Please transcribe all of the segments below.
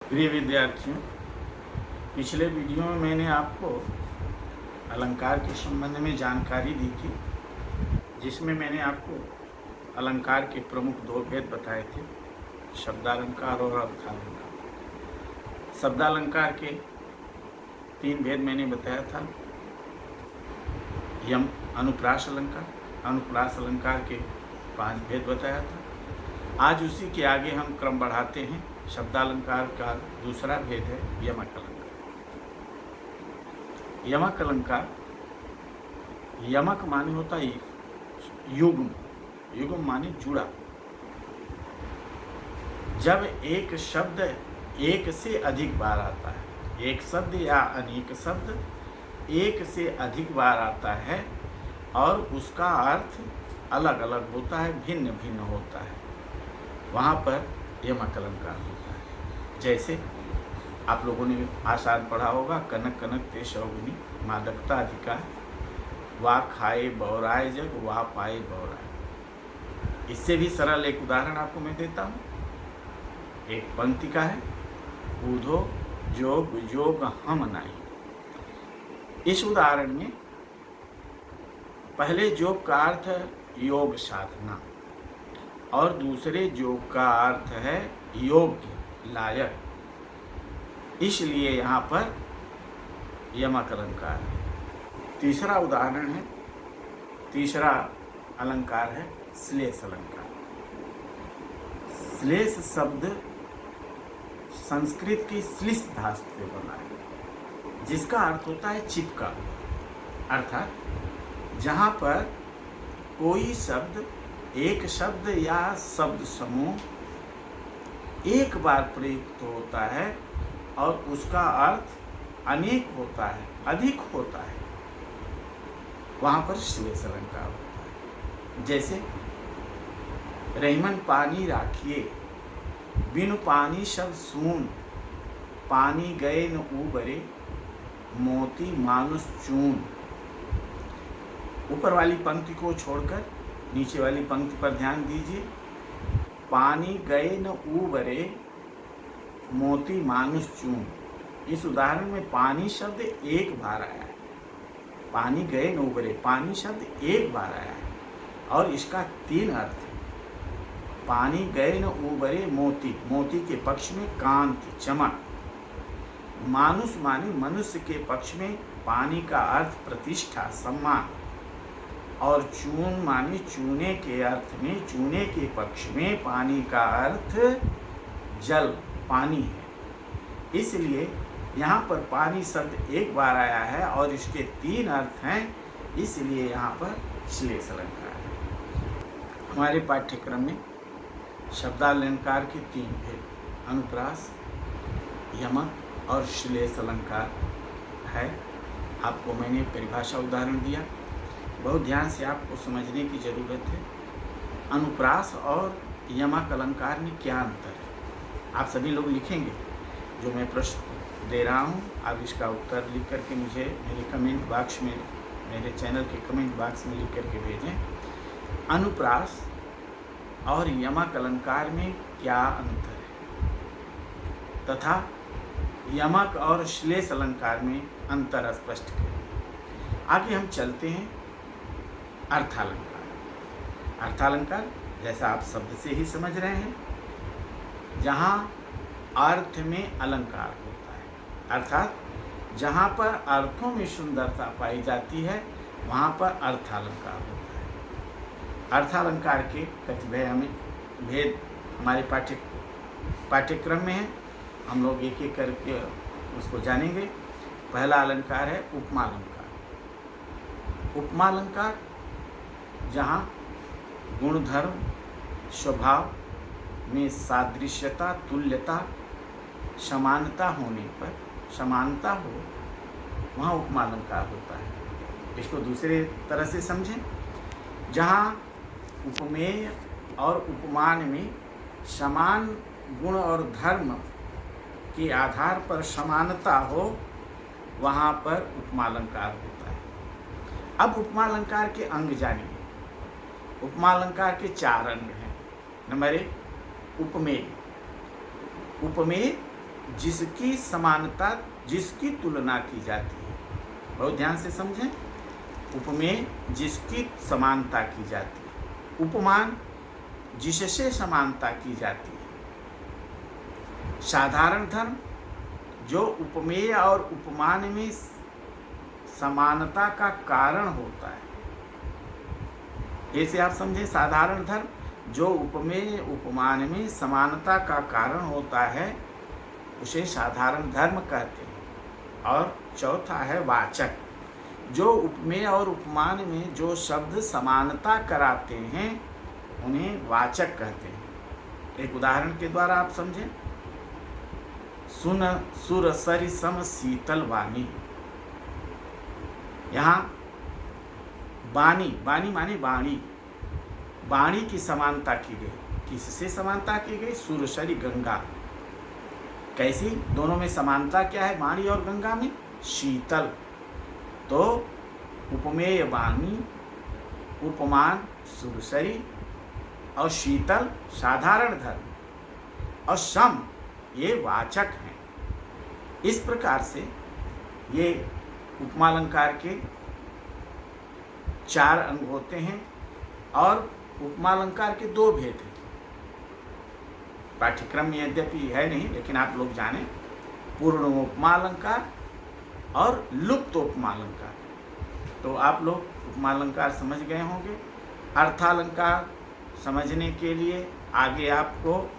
प्रिय विद्यार्थियों, पिछले वीडियो में मैंने आपको अलंकार के संबंध में जानकारी दी थी, जिसमें मैंने आपको अलंकार के प्रमुख दो भेद बताए थे, शब्दालंकार और अर्थालंकार। शब्दालंकार के तीन भेद मैंने बताया था। अनुप्रास अलंकार, अनुप्रास अलंकार के 5 भेद बताया था। आज उसी के आगे हम क्रम बढ़ाते हैं। शब्दालंकार का दूसरा भेद है यमक अलंकार। यमक अलंकार, यमक माने होता है युग्म, युग्म माने जुड़ा। जब एक शब्द एक से अधिक बार आता है, एक शब्द या अनेक शब्द एक से अधिक बार आता है और उसका अर्थ अलग अलग होता है, भिन्न भिन्न होता है, वहाँ पर यमक अलंकार होता है। जैसे आप लोगों ने आषाढ़ पढ़ा होगा, कनक कनक ते शौगुनी मादकता अधिकार, वाह खाए बौराए जग वाह पाए बौराए। इससे भी सरल एक उदाहरण आपको मैं देता हूँ। एक पंक्ति का है, बूधो जोग जोग हम नाही। इस उदाहरण में पहले जोग का अर्थ है योग साधना और दूसरे योग का अर्थ है योग्य लायक, इसलिए यहाँ पर यमक अलंकार है। तीसरा उदाहरण है, तीसरा अलंकार है श्लेष अलंकार। श्लेष शब्द संस्कृत की श्लिष धातु से बना है, जिसका अर्थ होता है चिपका। अर्थात जहाँ पर कोई शब्द, एक शब्द या शब्द समूह एक बार प्रयुक्त होता है और उसका अर्थ अनेक होता है, अधिक होता है, वहाँ पर श्लेष अलंकार होता है। जैसे रहीमन पानी राखिए, बिनु पानी सब सून, पानी गए न उबरे, मोती मानुष चून। ऊपर वाली पंक्ति को छोड़कर नीचे वाली पंक्ति पर ध्यान दीजिए। पानी गए न उबरे, मोती मानुष चून। इस उदाहरण में पानी शब्द एक बार आया है। पानी गए न उबरे, पानी शब्द एक बार आया है और इसका 3 अर्थ है। पानी गए न उबरे मोती, मोती के पक्ष में कांति, चमक। मानुष माने मनुष्य के पक्ष में पानी का अर्थ प्रतिष्ठा, सम्मान। और चून माने चूने के अर्थ में, चूने के पक्ष में पानी का अर्थ जल, पानी है। इसलिए यहाँ पर पानी शब्द एक बार आया है और इसके 3 अर्थ हैं, इसलिए यहाँ पर श्लेष अलंकार है। हमारे पाठ्यक्रम में शब्दालंकार के 3 भेद, अनुप्रास, यमक और श्लेष अलंकार है। आपको मैंने परिभाषा उदाहरण दिया, बहुत ध्यान से आपको समझने की ज़रूरत है। अनुप्रास और यमक अलंकार में क्या अंतर है, आप सभी लोग लिखेंगे। जो मैं प्रश्न दे रहा हूँ, आप इसका उत्तर लिख करके मुझे मेरे कमेंट बॉक्स में, मेरे चैनल के कमेंट बॉक्स में लिख करके भेजें। अनुप्रास और यमक अलंकार में क्या अंतर है तथा यमक और श्लेष अलंकार में अंतर स्पष्ट करें। आगे हम चलते हैं अर्थालंकार। अर्थालंकार जैसा आप शब्द से ही समझ रहे हैं, जहाँ अर्थ में अलंकार होता है, अर्थात जहाँ पर अर्थों में सुंदरता पाई जाती है, वहाँ पर अर्थालंकार होता है। अर्थालंकार के कतिपय हमें भेद हमारे पाठ्यक्रम में है, हम लोग एक एक करके उसको जानेंगे। पहला अलंकार है उपमा अलंकार। उपमा अलंकार जहाँ गुणधर्म, स्वभाव में सादृश्यता, तुल्यता, समानता होने पर, समानता हो, वहाँ उपमा अलंकार होता है। इसको दूसरे तरह से समझें, जहाँ उपमेय और उपमान में समान गुण और धर्म के आधार पर समानता हो, वहाँ पर उपमा अलंकार होता है। अब उपमा अलंकार के अंग जानिए। उपमा अलंकार के 4 अंग हैं। नंबर 1 उपमेय। उपमेय जिसकी समानता, जिसकी तुलना की जाती है। बहुत ध्यान से समझें। उपमेय जिसकी समानता की जाती है, उपमान जिससे समानता की जाती है। साधारण धर्म जो उपमेय और उपमान में समानता का कारण होता है। ऐसे आप समझें, साधारण धर्म जो उपमेय उपमान में समानता का कारण होता है उसे साधारण धर्म कहते हैं। और चौथा है वाचक, जो उपमेय और उपमान में जो शब्द समानता कराते हैं उन्हें वाचक कहते हैं। एक उदाहरण के द्वारा आप समझें। सुन सुर सरि सम शीतल वाणी। यहाँ वाणी, वाणी माने वाणी, वाणी की समानता की गई। किससे समानता की गई? सुरसरी गंगा। कैसी? दोनों में समानता क्या है वाणी और गंगा में? शीतल। तो उपमेय वाणी, उपमान सुरसरी और शीतल साधारण धर्म और सम ये वाचक हैं। इस प्रकार से ये उपमालंकार के 4 अंग होते हैं और उपमालंकार के 2 भेद हैं। पाठ्यक्रम में यद्यपि है नहीं, लेकिन आप लोग जानें, पूर्ण उपमालंकार और लुप्त उपमालंकार। तो आप लोग उपमालंकार समझ गए होंगे। अर्थालंकार समझने के लिए आगे आपको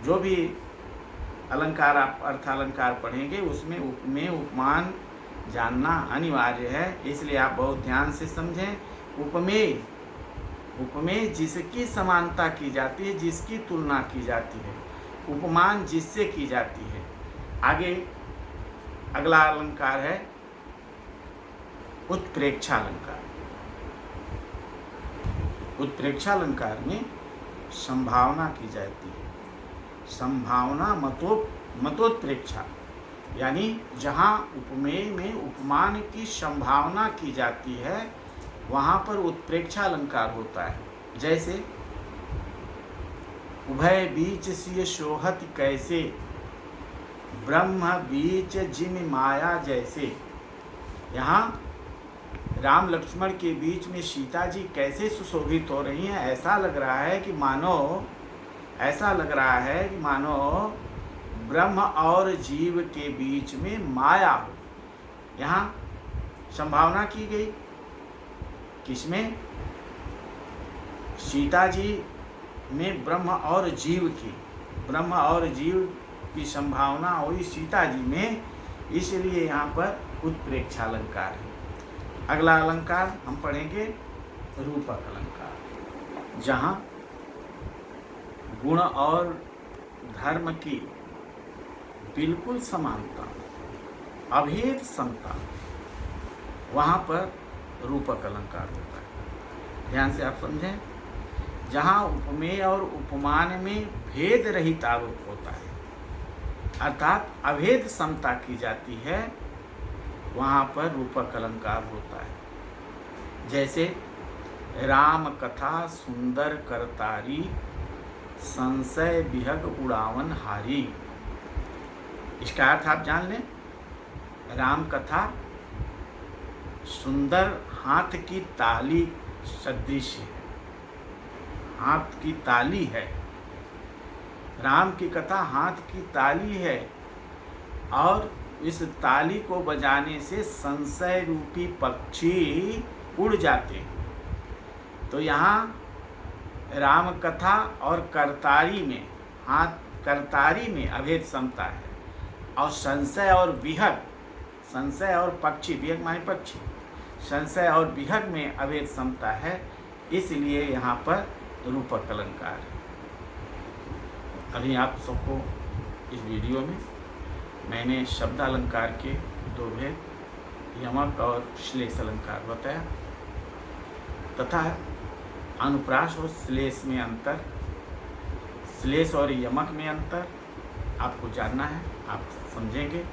जो भी अलंकार आप अर्थालंकार पढ़ेंगे उसमें उपमेय उपमान जानना अनिवार्य है। इसलिए आप बहुत ध्यान से समझें। उपमेय, उपमेय जिसकी समानता की जाती है, जिसकी तुलना की जाती है। उपमान जिससे की जाती है। आगे अगला अलंकार है उत्प्रेक्षालंकार। उत्प्रेक्षालंकार में संभावना की जाती है। संभावना मतोत्प्रेक्षा, यानी जहाँ उपमेय में उपमान की संभावना की जाती है वहाँ पर उत्प्रेक्षा अलंकार होता है। जैसे उभय बीच सिय शोहत कैसे, ब्रह्म बीच जिम माया जैसे। यहाँ राम लक्ष्मण के बीच में सीता जी कैसे सुशोभित हो रही हैं। ऐसा लग रहा है कि मानो ब्रह्म और जीव के बीच में माया हो। यहाँ संभावना की गई किसमें? सीता जी में ब्रह्म और जीव की संभावना हुई सीता जी में, इसलिए यहाँ पर उत्प्रेक्षा अलंकार है। अगला अलंकार हम पढ़ेंगे रूपक अलंकार, जहाँ गुण और धर्म की बिल्कुल समानता, अभेद समता, वहाँ पर रूपक अलंकार होता है। ध्यान से आप समझें। जहाँ उपमेय और उपमान में भेद रहित आरोप होता है, अर्थात अभेद समता की जाती है, वहाँ पर रूपक अलंकार होता है। जैसे राम कथा सुंदर करतारी, संशय विहग उड़ावन हारी। इसका अर्थ आप जान लें। राम कथा सुंदर हाथ की ताली सदृश है, हाथ की ताली है। राम की कथा हाथ की ताली है और इस ताली को बजाने से संशय रूपी पक्षी उड़ जाते हैं। तो यहाँ राम कथा और करतारी में, हाथ करतारी में अभेद समता है और संशय और विहग, संशय और पक्षी, विहग माने पक्षी, संशय और विहग में अभेद समता है, इसलिए यहाँ पर रूपक अलंकार है। अभी आप सबको इस वीडियो में मैंने शब्द अलंकार के 2 भेद, यमक और श्लेष अलंकार बताया तथा अनुप्रास और श्लेष में अंतर, श्लेष और यमक में अंतर आपको जानना है, आप समझेंगे।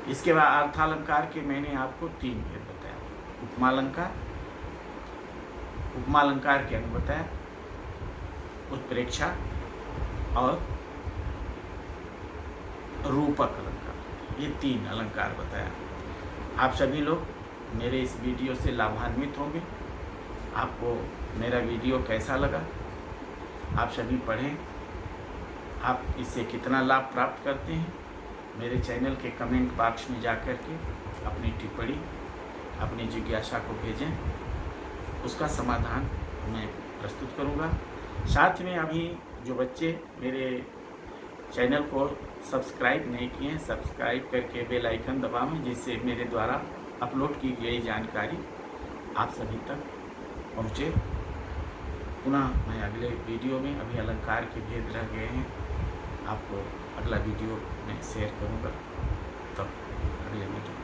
इसके बाद अर्थालंकार के मैंने आपको 3 भेद बताया। उपमालंकार, उपमालंकार के अंग बताया, उत्प्रेक्षा और रूपक अलंकार, ये 3 अलंकार बताया। आप सभी लोग मेरे इस वीडियो से लाभान्वित होंगे। आपको मेरा वीडियो कैसा लगा आप सभी पढ़ें, आप इससे कितना लाभ प्राप्त करते हैं मेरे चैनल के कमेंट बॉक्स में जाकर के अपनी टिप्पणी, अपनी जिज्ञासा को भेजें, उसका समाधान मैं प्रस्तुत करूंगा। साथ में अभी जो बच्चे मेरे चैनल को सब्सक्राइब नहीं किए हैं, सब्सक्राइब करके बेल आइकन दबाएं, जिससे मेरे द्वारा अपलोड की गई जानकारी आप सभी तक पहुँचे। पुनः मैं अगले वीडियो में, अभी अलंकार के भेद रह गए हैं, आपको अगला वीडियो में शेयर करूँगा। तब अगले वीडियो